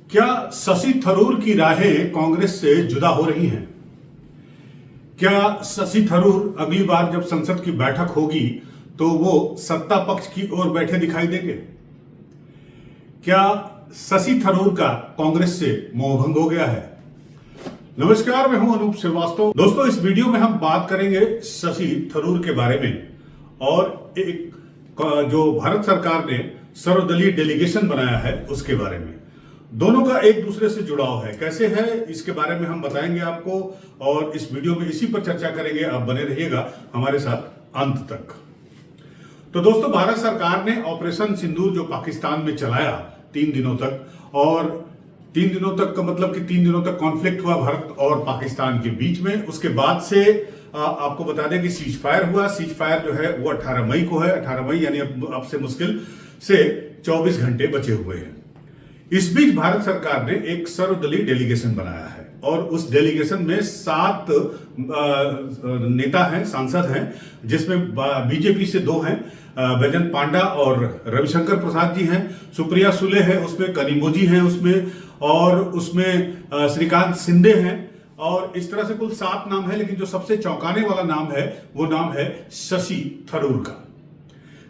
क्या शशि थरूर की राहें कांग्रेस से जुदा हो रही हैं? क्या शशि थरूर अगली बार जब संसद की बैठक होगी तो वो सत्ता पक्ष की ओर बैठे दिखाई देंगे? क्या शशि थरूर का कांग्रेस से मोहभंग हो गया है? नमस्कार, मैं हूं अनूप श्रीवास्तव। दोस्तों, इस वीडियो में हम बात करेंगे शशि थरूर के बारे में और एक जो भारत सरकार ने सर्वदलीय डेलीगेशन बनाया है उसके बारे में। दोनों का एक दूसरे से जुड़ाव है, कैसे है इसके बारे में हम बताएंगे आपको और इस वीडियो में इसी पर चर्चा करेंगे। आप बने रहिएगा हमारे साथ अंत तक। तो दोस्तों, भारत सरकार ने ऑपरेशन सिंदूर जो पाकिस्तान में चलाया 3 दिनों तक, और 3 दिनों तक का मतलब कि 3 दिनों तक कॉन्फ्लिक्ट हुआ भारत और पाकिस्तान के बीच में। उसके बाद से आपको बता दें कि सीज फायर हुआ। सीज फायर जो है वो 18 मई को है। 18 मई यानी अब से मुश्किल से 24 घंटे बचे हुए हैं। इस बीच भारत सरकार ने एक सर्वदलीय डेलीगेशन बनाया है और उस डेलीगेशन में 7 नेता हैं, सांसद हैं, जिसमें बीजेपी से 2 हैं, बैजंत पांडा और रविशंकर प्रसाद जी हैं, सुप्रिया सुले है उसमें, कनिमोझी हैं उसमें, और उसमें श्रीकांत शिंदे हैं, और इस तरह से कुल 7 नाम है। लेकिन जो सबसे चौंकाने वाला नाम है वो नाम है शशि थरूर का।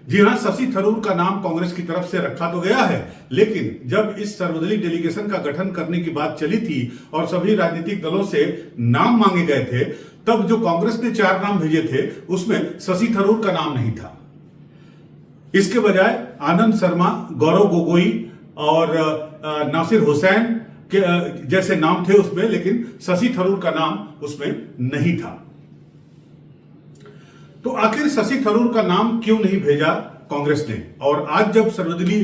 जी हां, शशि थरूर का नाम कांग्रेस की तरफ से रखा तो गया है, लेकिन जब इस सर्वदलीय डेलीगेशन का गठन करने की बात चली थी और सभी राजनीतिक दलों से नाम मांगे गए थे, तब जो कांग्रेस ने 4 नाम भेजे थे उसमें शशि थरूर का नाम नहीं था। इसके बजाय आनंद शर्मा, गौरव गोगोई और नासिर हुसैन के जैसे नाम थे उसमें, लेकिन शशि थरूर का नाम उसमें नहीं था। तो आखिर शशि थरूर का नाम क्यों नहीं भेजा कांग्रेस ने? और आज जब सर्वदलीय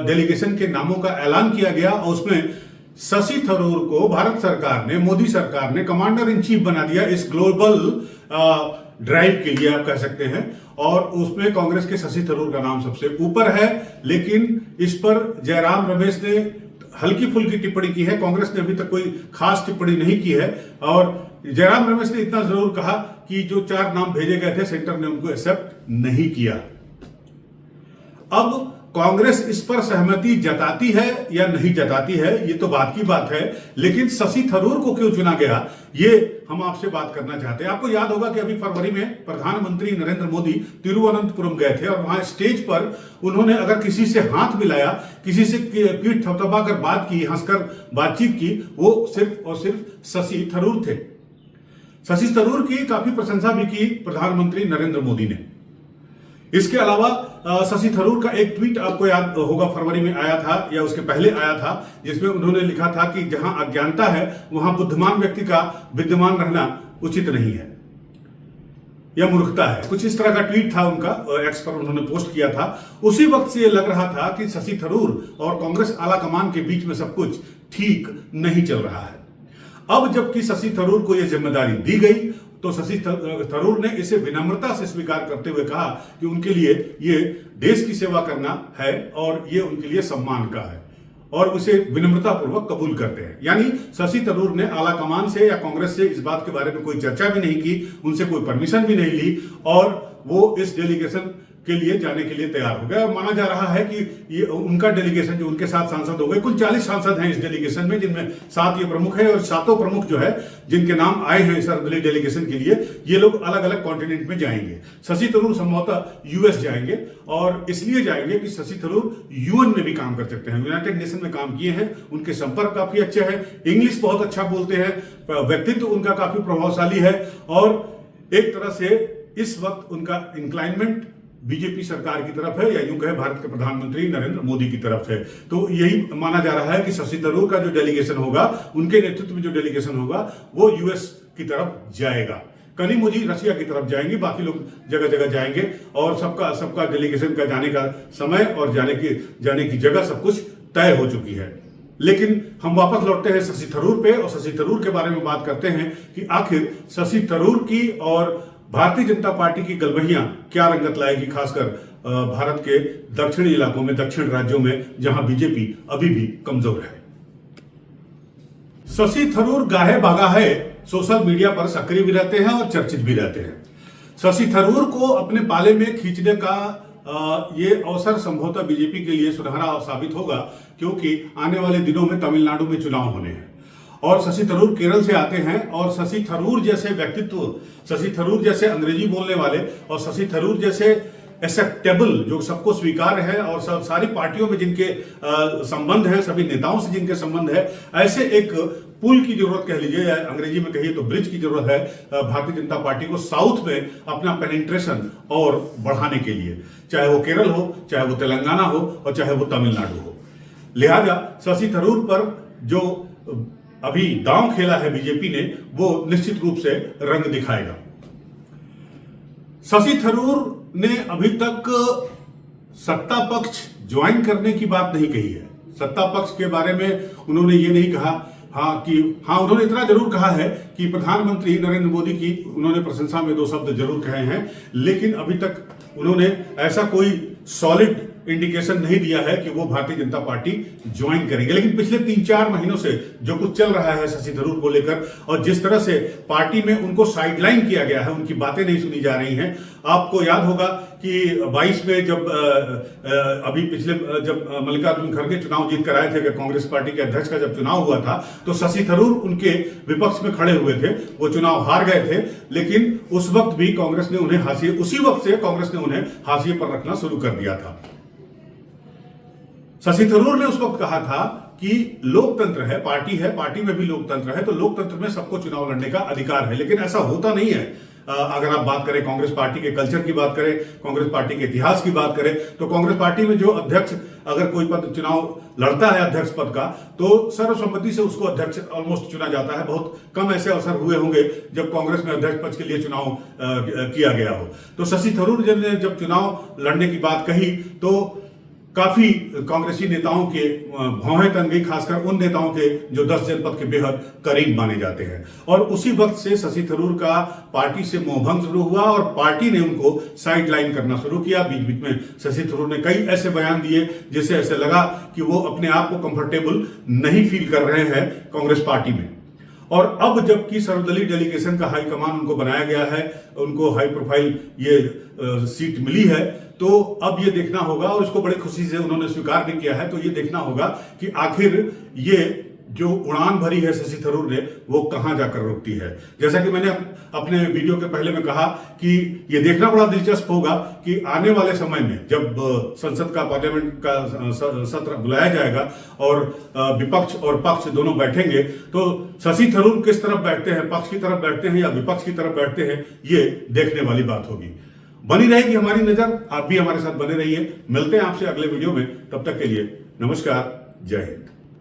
डेलीगेशन के नामों का ऐलान किया गया और उसमें शशि थरूर को भारत सरकार ने, मोदी सरकार ने कमांडर इन चीफ बना दिया इस ग्लोबल ड्राइव के लिए, आप कह सकते हैं, और उसमें कांग्रेस के शशि थरूर का नाम सबसे ऊपर है। लेकिन इस पर जयराम रमेश ने हल्की फुल्की टिप्पणी की है। कांग्रेस ने अभी तक कोई खास टिप्पणी नहीं की है, और जयराम रमेश ने इतना जरूर कहा कि जो 4 नाम भेजे गए थे सेंटर ने उनको एक्सेप्ट नहीं किया। अब कांग्रेस इस पर सहमति जताती है या नहीं जताती है, ये तो बात की बात है, लेकिन शशि थरूर को क्यों चुना गया ये हम आपसे बात करना चाहते हैं। आपको याद होगा कि अभी फरवरी में प्रधानमंत्री नरेंद्र मोदी तिरुवनंतपुरम गए थे और वहां स्टेज पर उन्होंने अगर किसी से हाथ मिलाया, किसी से पीठ थपथपा कर बात की, हंसकर बातचीत की, वो सिर्फ और सिर्फ शशि थरूर थे। शशि थरूर की काफी प्रशंसा भी की प्रधानमंत्री नरेंद्र मोदी ने। इसके अलावा शशि थरूर का एक ट्वीट आपको याद होगा फरवरी में आया था या उसके पहले आया था, जिसमें उन्होंने लिखा था कि जहां अज्ञानता है वहां बुद्धिमान व्यक्ति का विद्यमान रहना उचित नहीं है या मूर्खता है। कुछ इस तरह का ट्वीट था उनका, एक्स पर उन्होंने पोस्ट किया था। उसी वक्त से यह लग रहा था कि शशि थरूर और कांग्रेस आला कमान के बीच में सब कुछ ठीक नहीं चल रहा है। अब जबकि शशि थरूर को यह जिम्मेदारी दी गई तो शशि थरूर ने इसे विनम्रता से स्वीकार करते हुए कहा कि उनके लिए ये देश की सेवा करना है और ये उनके लिए सम्मान का है, और उसे विनम्रता पूर्वक कबूल करते हैं। यानी शशि थरूर ने आला कमान से या कांग्रेस से इस बात के बारे में कोई चर्चा भी नहीं की, उनसे कोई परमिशन भी नहीं ली, और वो इस डेलीगेशन के लिए जाने के लिए तैयार हो गया। और माना जा रहा है कि ये उनका डेलीगेशन, जो उनके 7 सांसद हो गए, कुल 40 सांसद हैं इस डेलीगेशन में, जिनमें 7 ये प्रमुख है, और 7 प्रमुख जो है जिनके नाम आए हैं सर्वदलीय डेलीगेशन के लिए, ये लोग अलग अलग कॉन्टिनेंट में जाएंगे। शशि थरूर संभवतः यूएस जाएंगे, और इसलिए जाएंगे कि शशि थरूर यूएन में भी काम कर सकते हैं, यूनाइटेड नेशन में काम किए हैं, उनके संपर्क काफी अच्छे हैं, इंग्लिश बहुत अच्छा बोलते हैं, व्यक्तित्व उनका काफी प्रभावशाली है, और एक तरह से इस वक्त उनका इंक्लाइनमेंट बीजेपी सरकार की तरफ है, या यूं कहे भारत के प्रधानमंत्री नरेंद्र मोदी की तरफ है। तो यही माना जा रहा है कि शशि थरूर का जो डेलीगेशन होगा, उनके नेतृत्व में जो डेलीगेशन होगा, वो यूएस की तरफ जाएगा। कनिमोझी रशिया की तरफ जाएंगे, बाकी लोग जगह जगह जाएंगे, और सबका डेलीगेशन का जाने का समय और जाने की जगह सब कुछ तय हो चुकी है। लेकिन हम वापस लौटते हैं शशि थरूर पे, और शशि थरूर के बारे में बात करते हैं कि आखिर शशि थरूर की और भारतीय जनता पार्टी की गलबहियां क्या रंगत लाएगी, खासकर भारत के दक्षिणी इलाकों में, दक्षिण राज्यों में, जहां बीजेपी अभी भी कमजोर है। शशि थरूर गाहे बागा है, सोशल मीडिया पर सक्रिय भी रहते हैं और चर्चित भी रहते हैं। शशि थरूर को अपने पाले में खींचने का ये अवसर संभवतः बीजेपी के लिए सुनहरा साबित होगा, क्योंकि आने वाले दिनों में तमिलनाडु में चुनाव होने हैं और शशि थरूर केरल से आते हैं और शशि थरूर जैसे व्यक्तित्व, शशि थरूर जैसे अंग्रेजी बोलने वाले और शशि थरूर जैसे एक्सेप्टेबल, जो सबको स्वीकार है और सब सारी पार्टियों में जिनके संबंध है, सभी नेताओं से जिनके संबंध है, ऐसे एक पुल की जरूरत कह लीजिए या अंग्रेजी में कहिए तो ब्रिज की जरूरत है भारतीय जनता पार्टी को साउथ में अपना पेनिट्रेशन और बढ़ाने के लिए, चाहे वो केरल हो, चाहे वो तेलंगाना हो और चाहे वो तमिलनाडु हो। लिहाजा शशि थरूर पर जो अभी दांव खेला है बीजेपी ने, वो निश्चित रूप से रंग दिखाएगा। शशि थरूर ने अभी तक सत्ता पक्ष ज्वाइन करने की बात नहीं कही है। सत्ता पक्ष के बारे में उन्होंने ये नहीं कहा, उन्होंने इतना जरूर कहा है कि प्रधानमंत्री नरेंद्र मोदी की उन्होंने प्रशंसा में 2 शब्द जरूर कहे हैं, लेकिन अभी तक उन्होंने ऐसा कोई सॉलिड इंडिकेशन नहीं दिया है कि वो भारतीय जनता पार्टी ज्वाइन करेंगे। लेकिन पिछले 3-4 महीनों से जो कुछ चल रहा है शशि थरूर को लेकर और जिस तरह से पार्टी में उनको साइडलाइन किया गया है, उनकी बातें नहीं सुनी जा रही हैं। आपको याद होगा कि 22 में जब जब मल्लिकार्जुन खड़गे चुनाव जीत कर आए थे, कांग्रेस पार्टी के अध्यक्ष का जब चुनाव हुआ था, तो शशि थरूर उनके विपक्ष में खड़े हुए थे। वो चुनाव हार गए थे, लेकिन उस वक्त भी कांग्रेस ने उन्हें उसी वक्त से कांग्रेस ने उन्हें हाशिए पर रखना शुरू कर दिया था। शशि थरूर ने उस वक्त कहा था कि लोकतंत्र है, पार्टी में भी लोकतंत्र है, तो लोकतंत्र में सबको चुनाव लड़ने का अधिकार है। लेकिन ऐसा होता नहीं है। अगर आप बात करें कांग्रेस पार्टी के कल्चर की बात करें, कांग्रेस पार्टी के इतिहास की बात करें, तो कांग्रेस पार्टी में जो अध्यक्ष अगर कोई पद चुनाव लड़ता है अध्यक्ष पद का, तो सर्वसम्मति से उसको अध्यक्ष ऑलमोस्ट चुना जाता है। बहुत कम ऐसे अवसर हुए होंगे जब कांग्रेस में अध्यक्ष पद के लिए चुनाव किया गया हो। तो शशि थरूर ने जब चुनाव लड़ने की बात कही तो काफी कांग्रेसी नेताओं के भौहें तन गई, खासकर उन नेताओं के जो 10 जनपद के बेहद करीब माने जाते हैं। और उसी वक्त से शशि थरूर का पार्टी से मोहभंग शुरू हुआ और पार्टी ने उनको साइडलाइन करना शुरू किया। बीच बीच में शशि थरूर ने कई ऐसे बयान दिए जिससे ऐसे लगा कि वो अपने आप को कंफर्टेबल नहीं फील कर रहे हैं कांग्रेस पार्टी में। और अब जबकि सर्वदलीय डेलीगेशन का हाईकमान उनको बनाया गया है, उनको हाई प्रोफाइल ये सीट मिली है, तो अब ये देखना होगा, और इसको बड़ी खुशी से उन्होंने स्वीकार भी किया है, तो ये देखना होगा कि आखिर ये जो उड़ान भरी है शशि थरूर ने, वो कहां जाकर रुकती है। जैसा कि मैंने अपने वीडियो के पहले में कहा कि ये देखना बड़ा दिलचस्प होगा कि आने वाले समय में जब संसद का, पार्लियामेंट का सत्र बुलाया जाएगा और विपक्ष और पक्ष दोनों बैठेंगे, तो शशि थरूर किस तरफ बैठते हैं, पक्ष की तरफ बैठते हैं या विपक्ष की तरफ बैठते हैं, ये देखने वाली बात होगी। बनी रहेगी हमारी नजर, आप भी हमारे साथ बने रहिए। मिलते हैं आपसे अगले वीडियो में, तब तक के लिए नमस्कार, जय हिंद।